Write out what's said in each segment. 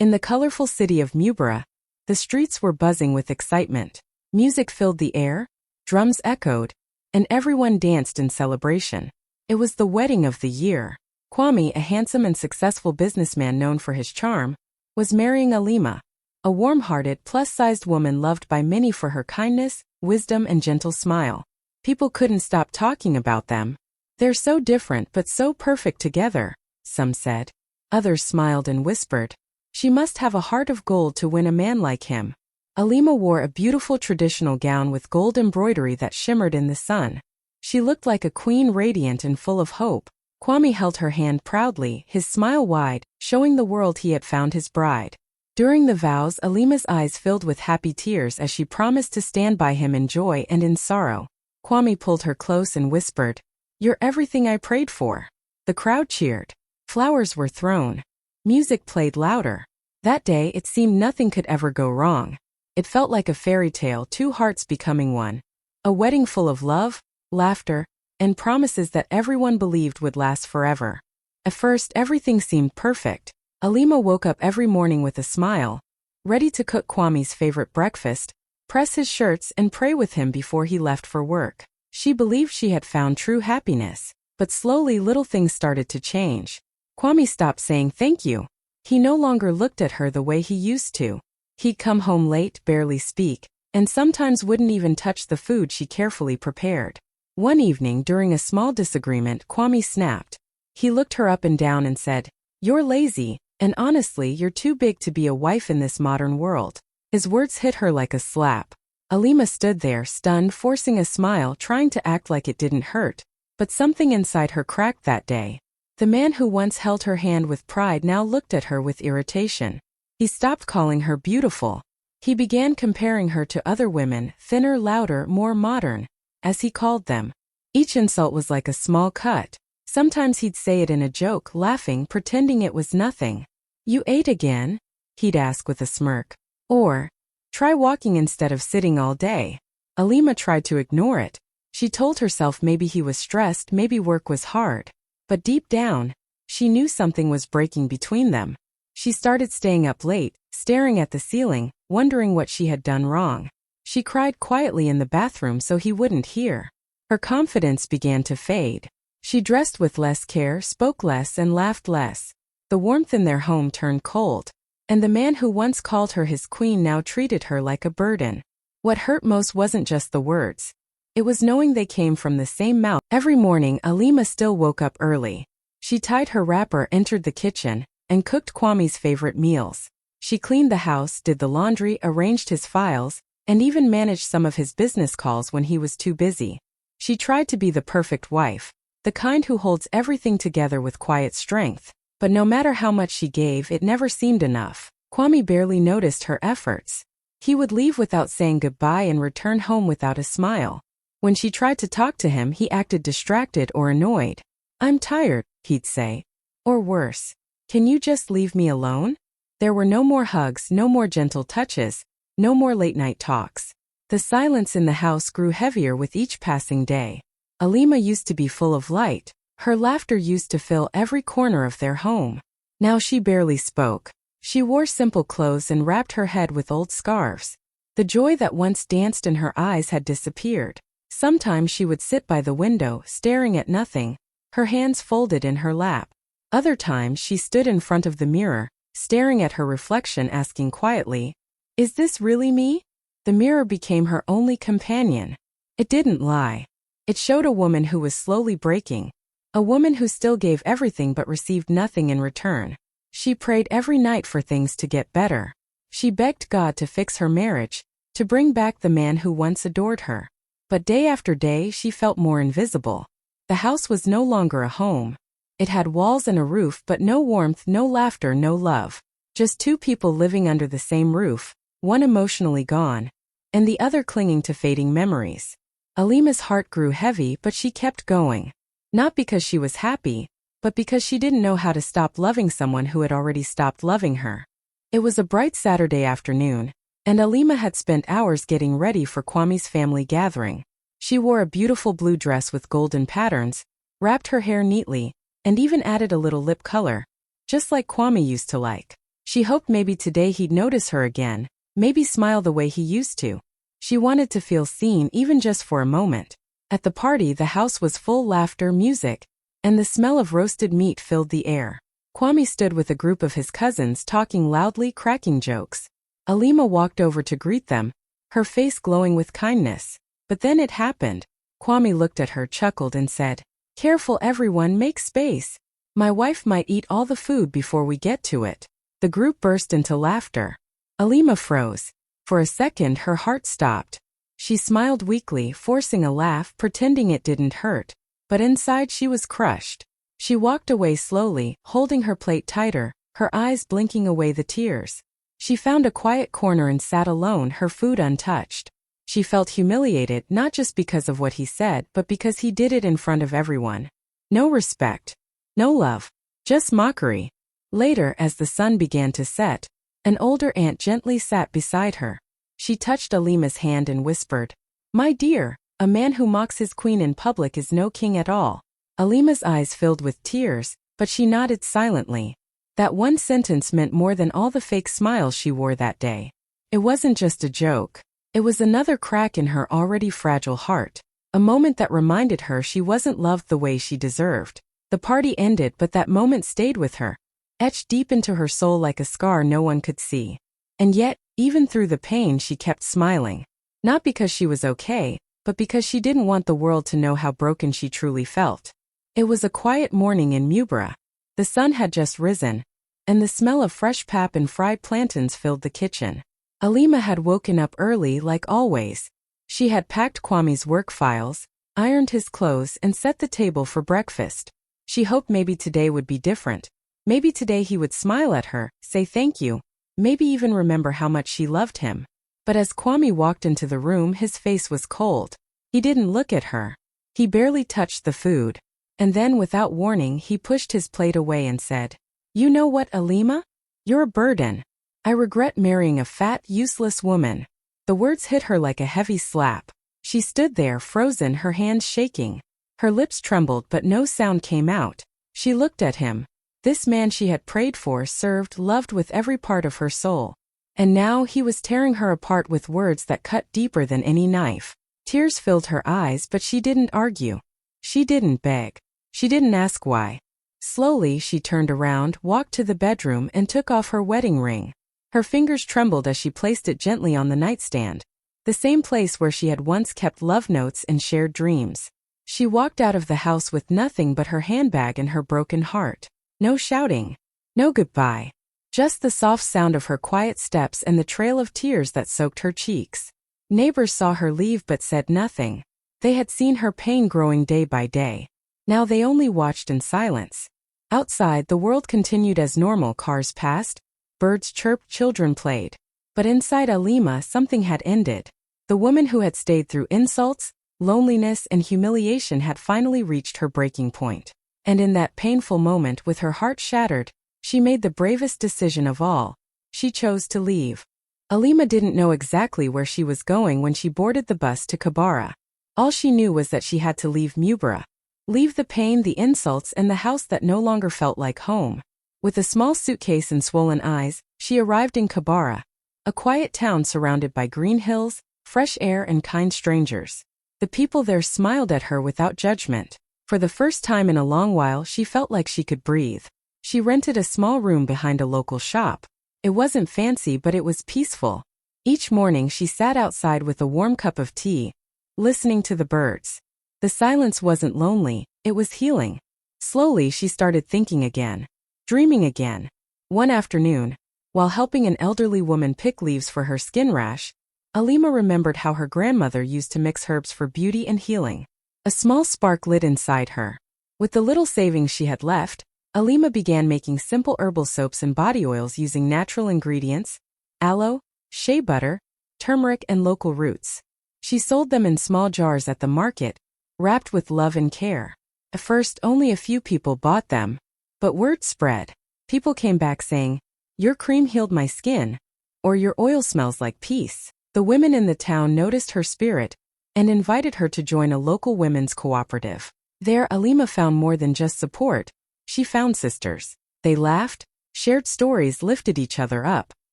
In the colorful city of Mubara, the streets were buzzing with excitement. Music filled the air, drums echoed, and everyone danced in celebration. It was the wedding of the year. Kwame, a handsome and successful businessman known for his charm, was marrying Alima, a warm-hearted, plus-sized woman loved by many for her kindness, wisdom, and gentle smile. People couldn't stop talking about them. "They're so different but so perfect together," some said. Others smiled and whispered, "She must have a heart of gold to win a man like him." Alima wore a beautiful traditional gown with gold embroidery that shimmered in the sun. She looked like a queen, radiant and full of hope. Kwame held her hand proudly, his smile wide, showing the world he had found his bride. During the vows, Alima's eyes filled with happy tears as she promised to stand by him in joy and in sorrow. Kwame pulled her close and whispered, "You're everything I prayed for." The crowd cheered. Flowers were thrown. Music played louder. That day it seemed nothing could ever go wrong. It felt like a fairy tale, two hearts becoming one. A wedding full of love, laughter, and promises that everyone believed would last forever. At first everything seemed perfect. Alima woke up every morning with a smile, ready to cook Kwame's favorite breakfast, press his shirts, and pray with him before he left for work. She believed she had found true happiness, but slowly little things started to change. Kwame stopped saying thank you. He no longer looked at her the way he used to. He'd come home late, barely speak, and sometimes wouldn't even touch the food she carefully prepared. One evening, during a small disagreement, Kwame snapped. He looked her up and down and said, "You're lazy, and honestly, you're too big to be a wife in this modern world." His words hit her like a slap. Alima stood there, stunned, forcing a smile, trying to act like it didn't hurt. But something inside her cracked that day. The man who once held her hand with pride now looked at her with irritation. He stopped calling her beautiful. He began comparing her to other women, thinner, louder, more modern, as he called them. Each insult was like a small cut. Sometimes he'd say it in a joke, laughing, pretending it was nothing. "You ate again?" he'd ask with a smirk. Or, "Try walking instead of sitting all day." Alima tried to ignore it. She told herself maybe he was stressed, maybe work was hard. But deep down, she knew something was breaking between them. She started staying up late, staring at the ceiling, wondering what she had done wrong. She cried quietly in the bathroom so he wouldn't hear. Her confidence began to fade. She dressed with less care, spoke less, and laughed less. The warmth in their home turned cold, and the man who once called her his queen now treated her like a burden. What hurt most wasn't just the words. It was knowing they came from the same mouth. Every morning, Alima still woke up early. She tied her wrapper, entered the kitchen, and cooked Kwame's favorite meals. She cleaned the house, did the laundry, arranged his files, and even managed some of his business calls when he was too busy. She tried to be the perfect wife, the kind who holds everything together with quiet strength. But no matter how much she gave, it never seemed enough. Kwame barely noticed her efforts. He would leave without saying goodbye and return home without a smile. When she tried to talk to him, he acted distracted or annoyed. "I'm tired," he'd say. Or worse, "Can you just leave me alone?" There were no more hugs, no more gentle touches, no more late-night talks. The silence in the house grew heavier with each passing day. Alima used to be full of light. Her laughter used to fill every corner of their home. Now she barely spoke. She wore simple clothes and wrapped her head with old scarves. The joy that once danced in her eyes had disappeared. Sometimes she would sit by the window, staring at nothing, her hands folded in her lap. Other times she stood in front of the mirror, staring at her reflection, asking quietly, "Is this really me?" The mirror became her only companion. It didn't lie. It showed a woman who was slowly breaking, a woman who still gave everything but received nothing in return. She prayed every night for things to get better. She begged God to fix her marriage, to bring back the man who once adored her. But day after day she felt more invisible. The house was no longer a home. It had walls and a roof, but no warmth, no laughter, no love. Just two people living under the same roof, one emotionally gone, and the other clinging to fading memories. Alima's heart grew heavy, but she kept going. Not because she was happy, but because she didn't know how to stop loving someone who had already stopped loving her. It was a bright Saturday afternoon, and Alima had spent hours getting ready for Kwame's family gathering. She wore a beautiful blue dress with golden patterns, wrapped her hair neatly, and even added a little lip color, just like Kwame used to like. She hoped maybe today he'd notice her again, maybe smile the way he used to. She wanted to feel seen even just for a moment. At the party, the house was full laughter, music, and the smell of roasted meat filled the air. Kwame stood with a group of his cousins talking loudly, cracking jokes. Alima walked over to greet them, her face glowing with kindness. But then it happened. Kwame looked at her, chuckled, and said, "Careful everyone, make space. My wife might eat all the food before we get to it." The group burst into laughter. Alima froze. For a second her heart stopped. She smiled weakly, forcing a laugh, pretending it didn't hurt. But inside she was crushed. She walked away slowly, holding her plate tighter, her eyes blinking away the tears. She found a quiet corner and sat alone, her food untouched. She felt humiliated, not just because of what he said, but because he did it in front of everyone. No respect. No love. Just mockery. Later, as the sun began to set, an older aunt gently sat beside her. She touched Alima's hand and whispered, "My dear, a man who mocks his queen in public is no king at all." Alima's eyes filled with tears, but she nodded silently. That one sentence meant more than all the fake smiles she wore that day. It wasn't just a joke. It was another crack in her already fragile heart. A moment that reminded her she wasn't loved the way she deserved. The party ended, but that moment stayed with her, etched deep into her soul like a scar no one could see. And yet, even through the pain, she kept smiling. Not because she was okay, but because she didn't want the world to know how broken she truly felt. It was a quiet morning in Mubra. The sun had just risen, and the smell of fresh pap and fried plantains filled the kitchen. Alima had woken up early like always. She had packed Kwame's work files, ironed his clothes, and set the table for breakfast. She hoped maybe today would be different. Maybe today he would smile at her, say thank you, maybe even remember how much she loved him. But as Kwame walked into the room, his face was cold. He didn't look at her. He barely touched the food. And then, without warning, he pushed his plate away and said, "You know what, Alima? You're a burden. I regret marrying a fat, useless woman." The words hit her like a heavy slap. She stood there, frozen, her hands shaking. Her lips trembled, but no sound came out. She looked at him. This man she had prayed for, served, loved with every part of her soul. And now he was tearing her apart with words that cut deeper than any knife. Tears filled her eyes, but she didn't argue. She didn't beg. She didn't ask why. Slowly she turned around, walked to the bedroom, and took off her wedding ring. Her fingers trembled as she placed it gently on the nightstand, the same place where she had once kept love notes and shared dreams. She walked out of the house with nothing but her handbag and her broken heart. No shouting. No goodbye. Just the soft sound of her quiet steps and the trail of tears that soaked her cheeks. Neighbors saw her leave but said nothing. They had seen her pain growing day by day. Now they only watched in silence. Outside, the world continued as normal. Cars passed, birds chirped, children played. But inside Alima, something had ended. The woman who had stayed through insults, loneliness, and humiliation had finally reached her breaking point. And in that painful moment, with her heart shattered, she made the bravest decision of all. She chose to leave. Alima didn't know exactly where she was going when she boarded the bus to Kabara. All she knew was that she had to leave Mubara. Leave the pain, the insults, and the house that no longer felt like home. With a small suitcase and swollen eyes, she arrived in Kabara, a quiet town surrounded by green hills, fresh air, and kind strangers. The people there smiled at her without judgment. For the first time in a long while, she felt like she could breathe. She rented a small room behind a local shop. It wasn't fancy, but it was peaceful. Each morning she sat outside with a warm cup of tea, listening to the birds. The silence wasn't lonely, it was healing. Slowly she started thinking again, dreaming again. One afternoon, while helping an elderly woman pick leaves for her skin rash, Alima remembered how her grandmother used to mix herbs for beauty and healing. A small spark lit inside her. With the little savings she had left, Alima began making simple herbal soaps and body oils using natural ingredients, aloe, shea butter, turmeric, and local roots. She sold them in small jars at the market, wrapped with love and care. At first, only a few people bought them, but word spread. People came back saying, "Your cream healed my skin," or "Your oil smells like peace." The women in the town noticed her spirit and invited her to join a local women's cooperative. There, Alima found more than just support. She found sisters. They laughed, Shared stories lifted each other up.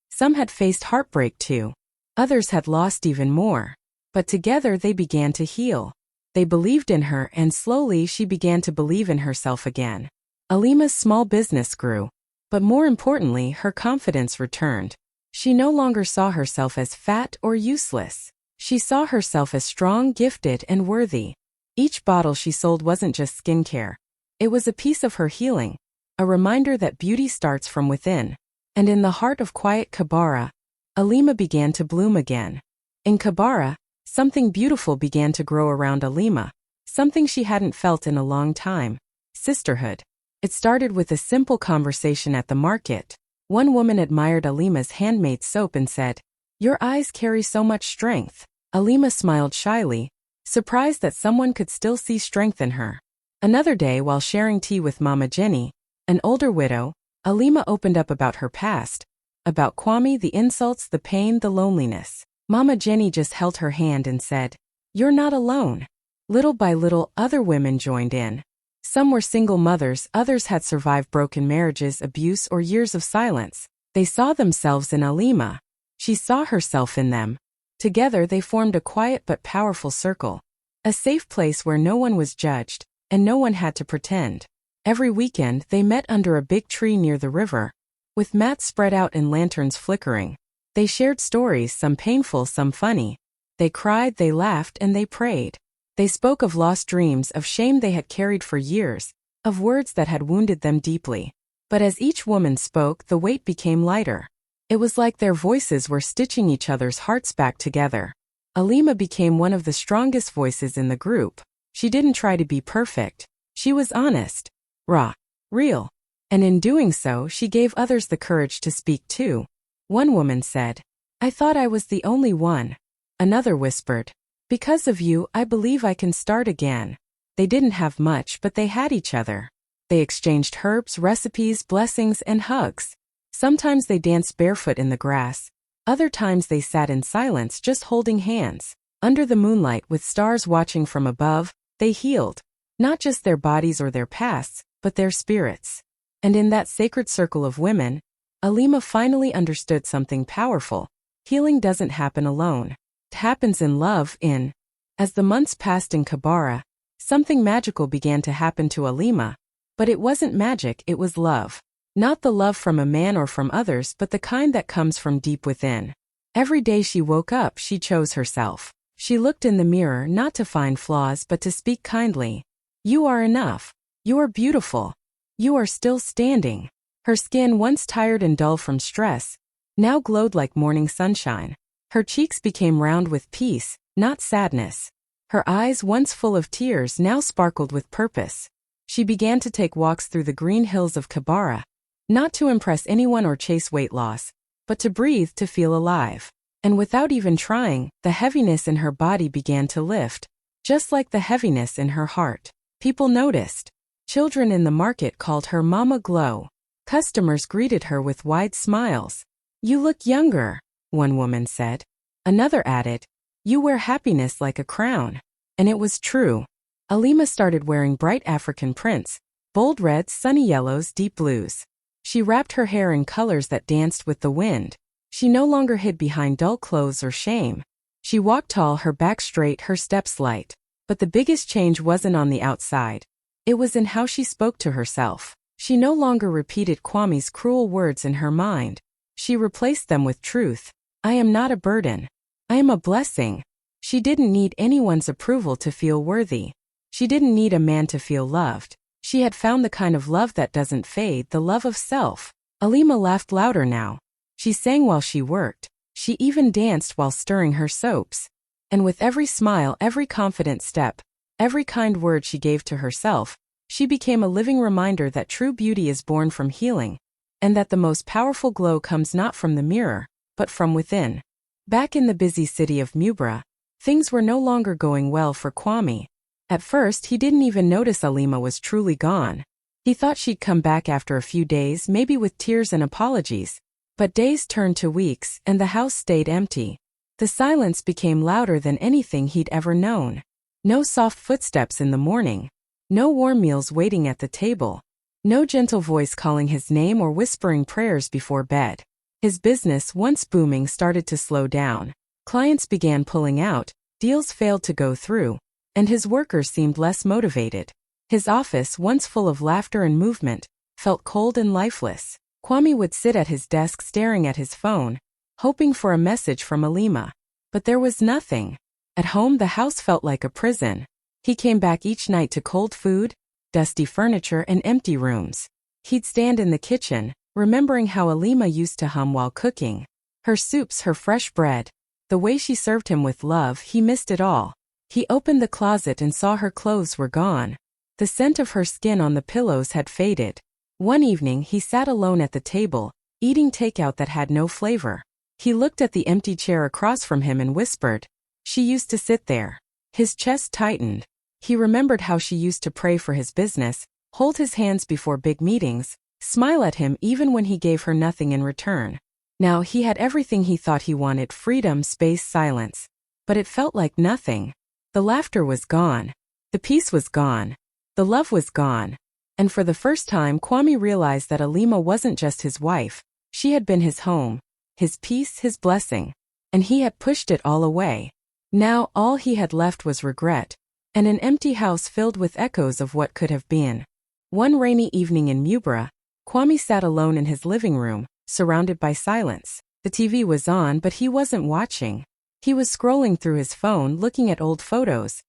Some had faced heartbreak too. Others had lost even more. But together they began to heal. They believed in her, and slowly she began to believe in herself again. Alima's small business grew. But more importantly, her confidence returned. She no longer saw herself as fat or useless. She saw herself as strong, gifted, and worthy. Each bottle she sold wasn't just skincare. It was a piece of her healing, a reminder that beauty starts from within. And in the heart of quiet Kibara, Alima began to bloom again. In Kibara, something beautiful began to grow around Alima, something she hadn't felt in a long time: sisterhood. It started with a simple conversation at the market. One woman admired Alima's handmade soap and said, "Your eyes carry so much strength." Alima smiled shyly, surprised that someone could still see strength in her. Another day, while sharing tea with Mama Jenny, an older widow, Alima opened up about her past, about Kwame, the insults, the pain, the loneliness. Mama Jenny just held her hand and said, "You're not alone." Little by little, other women joined in. Some were single mothers, others had survived broken marriages, abuse, or years of silence. They saw themselves in Alima. She saw herself in them. Together they formed a quiet but powerful circle. A safe place where no one was judged, and no one had to pretend. Every weekend they met under a big tree near the river, with mats spread out and lanterns flickering. They shared stories, some painful, some funny. They cried, they laughed, and they prayed. They spoke of lost dreams, of shame they had carried for years, of words that had wounded them deeply. But as each woman spoke, the weight became lighter. It was like their voices were stitching each other's hearts back together. Alima became one of the strongest voices in the group. She didn't try to be perfect. She was honest, raw, real. And in doing so, she gave others the courage to speak too. One woman said, "I thought I was the only one." Another whispered, "Because of you, I believe I can start again." They didn't have much, but they had each other. They exchanged herbs, recipes, blessings, and hugs. Sometimes they danced barefoot in the grass. Other times they sat in silence, just holding hands. Under the moonlight, with stars watching from above, they healed. Not just their bodies or their pasts, but their spirits. And in that sacred circle of women, Alima finally understood something powerful. Healing doesn't happen alone. It happens in love, in. As the months passed in Kibara, something magical began to happen to Alima. But it wasn't magic, it was love. Not the love from a man or from others, but the kind that comes from deep within. Every day she woke up, she chose herself. She looked in the mirror not to find flaws but to speak kindly. "You are enough. You are beautiful. You are still standing." Her skin, once tired and dull from stress, now glowed like morning sunshine. Her cheeks became round with peace, not sadness. Her eyes, once full of tears, now sparkled with purpose. She began to take walks through the green hills of Kibara, not to impress anyone or chase weight loss, but to breathe, to feel alive. And without even trying, the heaviness in her body began to lift, just like the heaviness in her heart. People noticed. Children in the market called her Mama Glow. Customers greeted her with wide smiles. "You look younger," one woman said. Another added, "You wear happiness like a crown." And it was true. Alima started wearing bright African prints, bold reds, sunny yellows, deep blues. She wrapped her hair in colors that danced with the wind. She no longer hid behind dull clothes or shame. She walked tall, her back straight, her steps light. But the biggest change wasn't on the outside. It was in how she spoke to herself. She no longer repeated Kwame's cruel words in her mind. She replaced them with truth. "I am not a burden. I am a blessing." She didn't need anyone's approval to feel worthy. She didn't need a man to feel loved. She had found the kind of love that doesn't fade, the love of self. Alima laughed louder now. She sang while she worked. She even danced while stirring her soaps. And with every smile, every confident step, every kind word she gave to herself, she became a living reminder that true beauty is born from healing, and that the most powerful glow comes not from the mirror, but from within. Back in the busy city of Mubra, things were no longer going well for Kwame. At first, he didn't even notice Alima was truly gone. He thought she'd come back after a few days, maybe with tears and apologies. But days turned to weeks, and the house stayed empty. The silence became louder than anything he'd ever known. No soft footsteps in the morning. No warm meals waiting at the table. No gentle voice calling his name or whispering prayers before bed. His business, once booming, started to slow down. Clients began pulling out, deals failed to go through, and his workers seemed less motivated. His office, once full of laughter and movement, felt cold and lifeless. Kwame would sit at his desk staring at his phone, hoping for a message from Alima. But there was nothing. At home, the house felt like a prison. He came back each night to cold food, dusty furniture, and empty rooms. He'd stand in the kitchen, remembering how Alima used to hum while cooking. Her soups, her fresh bread, the way she served him with love, he missed it all. He opened the closet and saw her clothes were gone. The scent of her skin on the pillows had faded. One evening he sat alone at the table, eating takeout that had no flavor. He looked at the empty chair across from him and whispered, "She used to sit there." His chest tightened. He remembered how she used to pray for his business, hold his hands before big meetings, smile at him even when he gave her nothing in return. Now he had everything he thought he wanted: freedom, space, silence. But it felt like nothing. The laughter was gone. The peace was gone. The love was gone. And for the first time, Kwame realized that Alima wasn't just his wife. She had been his home, his peace, his blessing. And he had pushed it all away. Now all he had left was regret, and an empty house filled with echoes of what could have been. One rainy evening in Mubra, Kwame sat alone in his living room, surrounded by silence. The TV was on, but he wasn't watching. He was scrolling through his phone, looking at old photos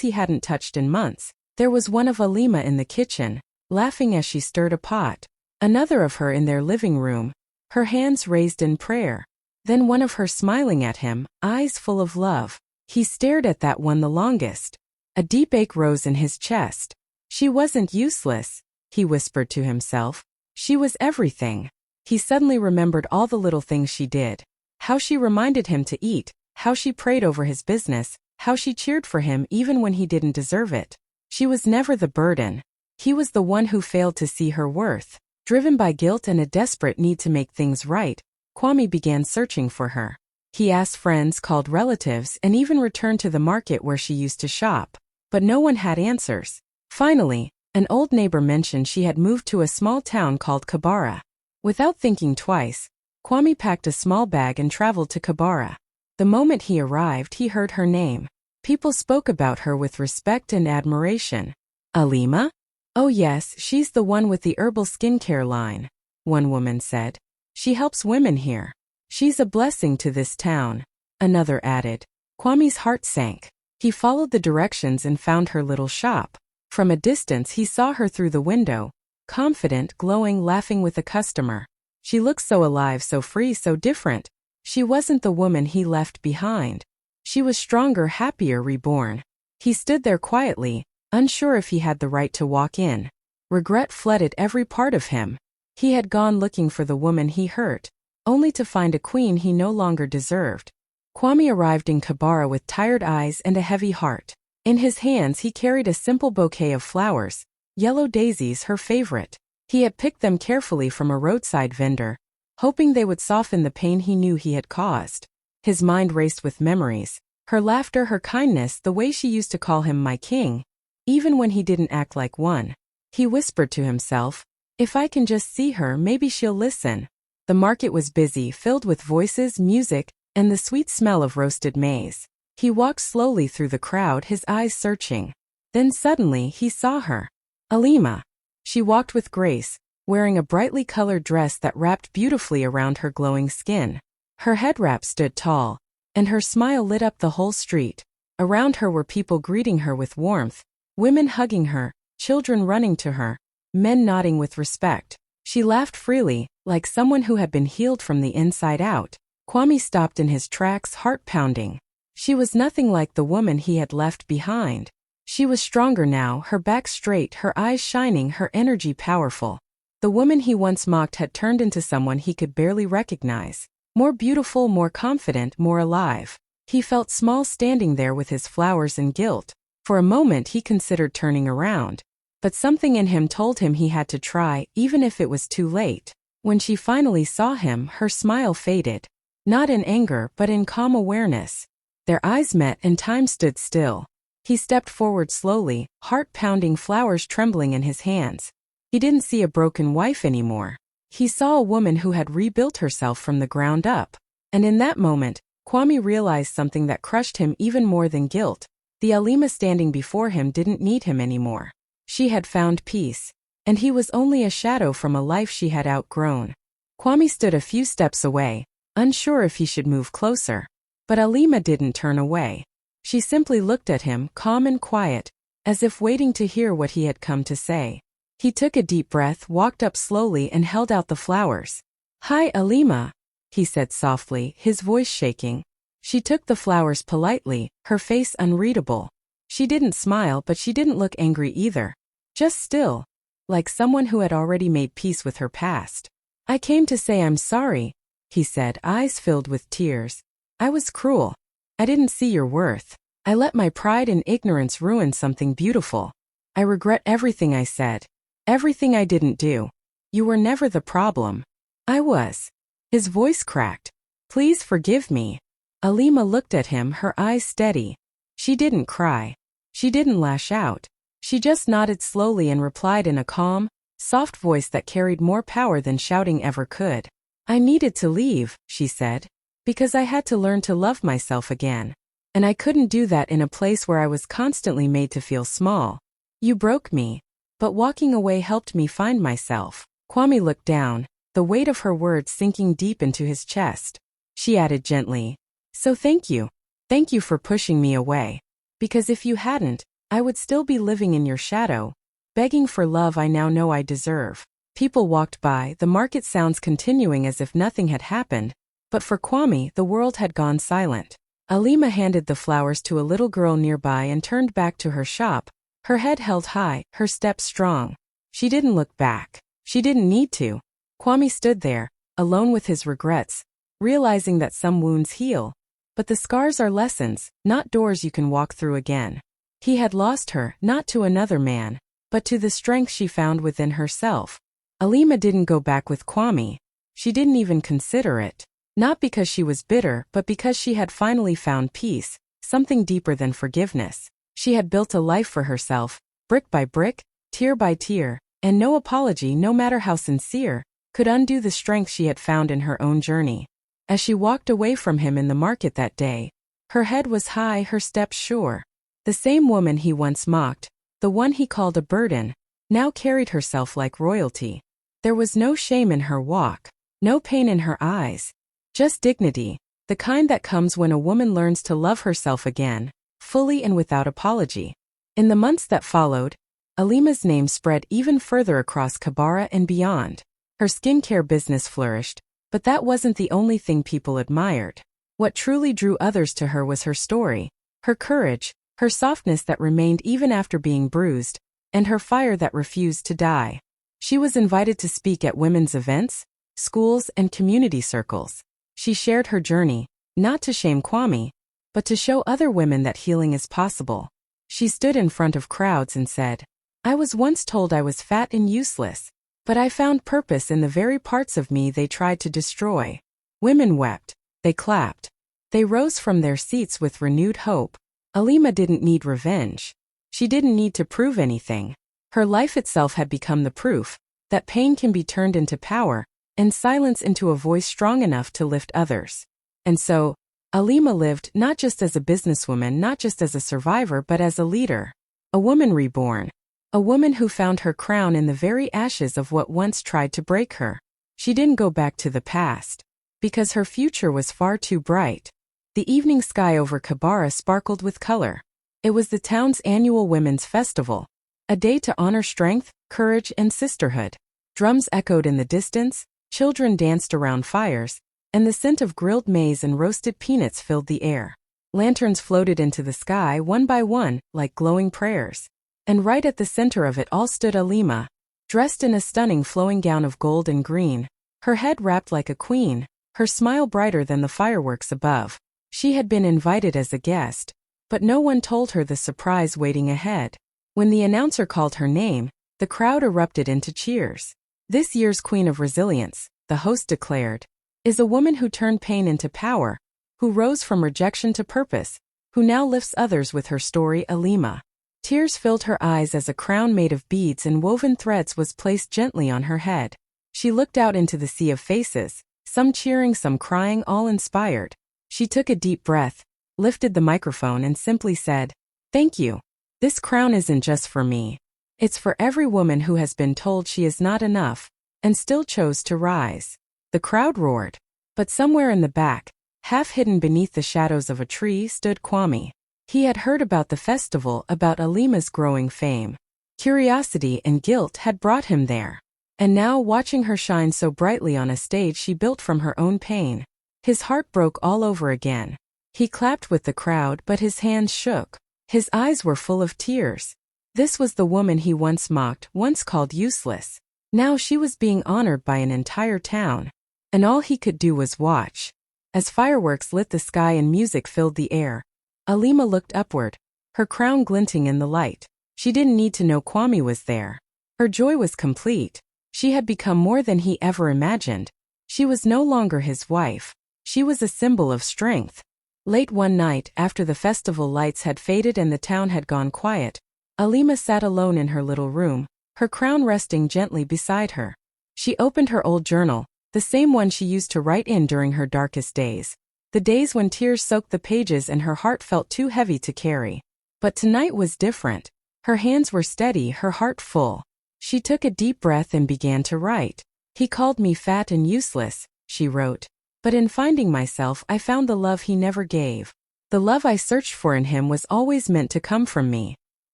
he hadn't touched in months. There was one of Alima in the kitchen, laughing as she stirred a pot. Another of her in their living room, her hands raised in prayer. Then one of her smiling at him, eyes full of love. He stared at that one the longest. A deep ache rose in his chest. She wasn't useless, he whispered to himself. She was everything. He suddenly remembered all the little things she did. How she reminded him to eat, how she prayed over his business, how she cheered for him even when he didn't deserve it. She was never the burden. He was the one who failed to see her worth. Driven by guilt and a desperate need to make things right, Kwame began searching for her. He asked friends, called relatives, and even returned to the market where she used to shop. But no one had answers. Finally, an old neighbor mentioned she had moved to a small town called Kabara. Without thinking twice, Kwame packed a small bag and traveled to Kabara. The moment he arrived, he heard her name. People spoke about her with respect and admiration. Alima? Oh yes, she's the one with the herbal skincare line, one woman said. She helps women here. She's a blessing to this town, another added. Kwame's heart sank. He followed the directions and found her little shop. From a distance he saw her through the window, confident, glowing, laughing with a customer. She looked so alive, so free, so different. She wasn't the woman he left behind. She was stronger, happier, reborn. He stood there quietly, unsure if he had the right to walk in. Regret flooded every part of him. He had gone looking for the woman he hurt, only to find a queen he no longer deserved. Kwame arrived in Kabara with tired eyes and a heavy heart. In his hands he carried a simple bouquet of flowers, yellow daisies, her favorite. He had picked them carefully from a roadside vendor, hoping they would soften the pain he knew he had caused. His mind raced with memories, her laughter, her kindness, the way she used to call him my king, even when he didn't act like one. He whispered to himself, if I can just see her, maybe she'll listen. The market was busy, filled with voices, music, and the sweet smell of roasted maize. He walked slowly through the crowd, his eyes searching. Then suddenly he saw her. Alima. She walked with grace, wearing a brightly colored dress that wrapped beautifully around her glowing skin. Her head wrap stood tall, and her smile lit up the whole street. Around her were people greeting her with warmth, women hugging her, children running to her, men nodding with respect. She laughed freely, like someone who had been healed from the inside out. Kwame stopped in his tracks, heart pounding. She was nothing like the woman he had left behind. She was stronger now, her back straight, her eyes shining, her energy powerful. The woman he once mocked had turned into someone he could barely recognize. More beautiful, more confident, more alive. He felt small standing there with his flowers and guilt. For a moment he considered turning around. But something in him told him he had to try, even if it was too late. When she finally saw him, her smile faded. Not in anger, but in calm awareness. Their eyes met and time stood still. He stepped forward slowly, heart pounding, flowers trembling in his hands. He didn't see a broken wife anymore. He saw a woman who had rebuilt herself from the ground up. And in that moment, Kwame realized something that crushed him even more than guilt. The Alima standing before him didn't need him anymore. She had found peace. And he was only a shadow from a life she had outgrown. Kwame stood a few steps away, unsure if he should move closer. But Alima didn't turn away. She simply looked at him, calm and quiet, as if waiting to hear what he had come to say. He took a deep breath, walked up slowly and held out the flowers. "Hi, Alima," he said softly, his voice shaking. She took the flowers politely, her face unreadable. She didn't smile, but she didn't look angry either. Just still, like someone who had already made peace with her past. "I came to say I'm sorry," he said, eyes filled with tears. "I was cruel. I didn't see your worth. I let my pride and ignorance ruin something beautiful. I regret everything I said. Everything I didn't do. You were never the problem. I was." His voice cracked. "Please forgive me." Alima looked at him, her eyes steady. She didn't cry. She didn't lash out. She just nodded slowly and replied in a calm, soft voice that carried more power than shouting ever could. "I needed to leave," she said, "because I had to learn to love myself again. And I couldn't do that in a place where I was constantly made to feel small. You broke me. But walking away helped me find myself." Kwame looked down, the weight of her words sinking deep into his chest. She added gently, "So thank you. Thank you for pushing me away. Because if you hadn't, I would still be living in your shadow, begging for love I now know I deserve." People walked by, the market sounds continuing as if nothing had happened, but for Kwame, the world had gone silent. Alima handed the flowers to a little girl nearby and turned back to her shop, her head held high, her steps strong. She didn't look back. She didn't need to. Kwame stood there, alone with his regrets, realizing that some wounds heal, but the scars are lessons, not doors you can walk through again. He had lost her, not to another man, but to the strength she found within herself. Alima didn't go back with Kwame. She didn't even consider it. Not because she was bitter, but because she had finally found peace, something deeper than forgiveness. She had built a life for herself, brick by brick, tear by tear, and no apology, no matter how sincere, could undo the strength she had found in her own journey. As she walked away from him in the market that day, her head was high, her steps sure. The same woman he once mocked, the one he called a burden, now carried herself like royalty. There was no shame in her walk, no pain in her eyes, just dignity, the kind that comes when a woman learns to love herself again, fully and without apology. In the months that followed, Alima's name spread even further across Kabara and beyond. Her skincare business flourished, but that wasn't the only thing people admired. What truly drew others to her was her story, her courage, her softness that remained even after being bruised, and her fire that refused to die. She was invited to speak at women's events, schools, and community circles. She shared her journey, not to shame Kwame, but to show other women that healing is possible. She stood in front of crowds and said, "I was once told I was fat and useless, but I found purpose in the very parts of me they tried to destroy." Women wept. They clapped. They rose from their seats with renewed hope. Alima didn't need revenge. She didn't need to prove anything. Her life itself had become the proof that pain can be turned into power, and silence into a voice strong enough to lift others. And so, Alima lived not just as a businesswoman, not just as a survivor, but as a leader. A woman reborn. A woman who found her crown in the very ashes of what once tried to break her. She didn't go back to the past, because her future was far too bright. The evening sky over Kabara sparkled with color. It was the town's annual women's festival, a day to honor strength, courage, and sisterhood. Drums echoed in the distance, children danced around fires, and the scent of grilled maize and roasted peanuts filled the air. Lanterns floated into the sky one by one, like glowing prayers. And right at the center of it all stood Alima, dressed in a stunning flowing gown of gold and green, her head wrapped like a queen, her smile brighter than the fireworks above. She had been invited as a guest, but no one told her the surprise waiting ahead. When the announcer called her name, the crowd erupted into cheers. "This year's Queen of Resilience," the host declared, "is a woman who turned pain into power, who rose from rejection to purpose, who now lifts others with her story." Alima Tears filled her eyes as a crown made of beads and woven threads was placed gently on her head. She looked out into the sea of faces, some cheering, some crying, all inspired. She took a deep breath, lifted the microphone and simply said, "Thank you. This crown isn't just for me. It's for every woman who has been told she is not enough, and still chose to rise." The crowd roared. But somewhere in the back, half hidden beneath the shadows of a tree, stood Kwame. He had heard about the festival, about Alima's growing fame. Curiosity and guilt had brought him there. And now, watching her shine so brightly on a stage she built from her own pain, his heart broke all over again. He clapped with the crowd, but his hands shook. His eyes were full of tears. This was the woman he once mocked, once called useless. Now she was being honored by an entire town. And all he could do was watch. As fireworks lit the sky and music filled the air, Alima looked upward, her crown glinting in the light. She didn't need to know Kwame was there. Her joy was complete. She had become more than he ever imagined. She was no longer his wife. She was a symbol of strength. Late one night, after the festival lights had faded and the town had gone quiet, Alima sat alone in her little room, her crown resting gently beside her. She opened her old journal, the same one she used to write in during her darkest days. The days when tears soaked the pages and her heart felt too heavy to carry. But tonight was different. Her hands were steady, her heart full. She took a deep breath and began to write. "He called me fat and useless," she wrote. "But in finding myself, I found the love he never gave. The love I searched for in him was always meant to come from me.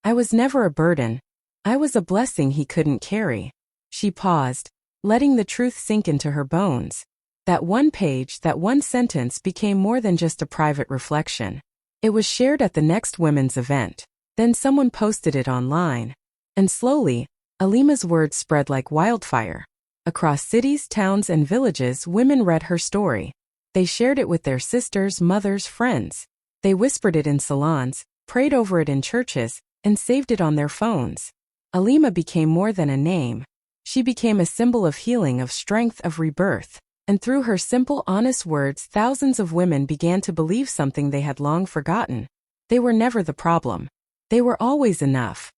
I was never a burden. I was a blessing he couldn't carry." She paused, letting the truth sink into her bones. That one page, that one sentence became more than just a private reflection. It was shared at the next women's event. Then someone posted it online. And slowly, Alima's words spread like wildfire. Across cities, towns, and villages, women read her story. They shared it with their sisters, mothers, friends. They whispered it in salons, prayed over it in churches, and saved it on their phones. Alima became more than a name. She became a symbol of healing, of strength, of rebirth. And through her simple, honest words, thousands of women began to believe something they had long forgotten. They were never the problem. They were always enough.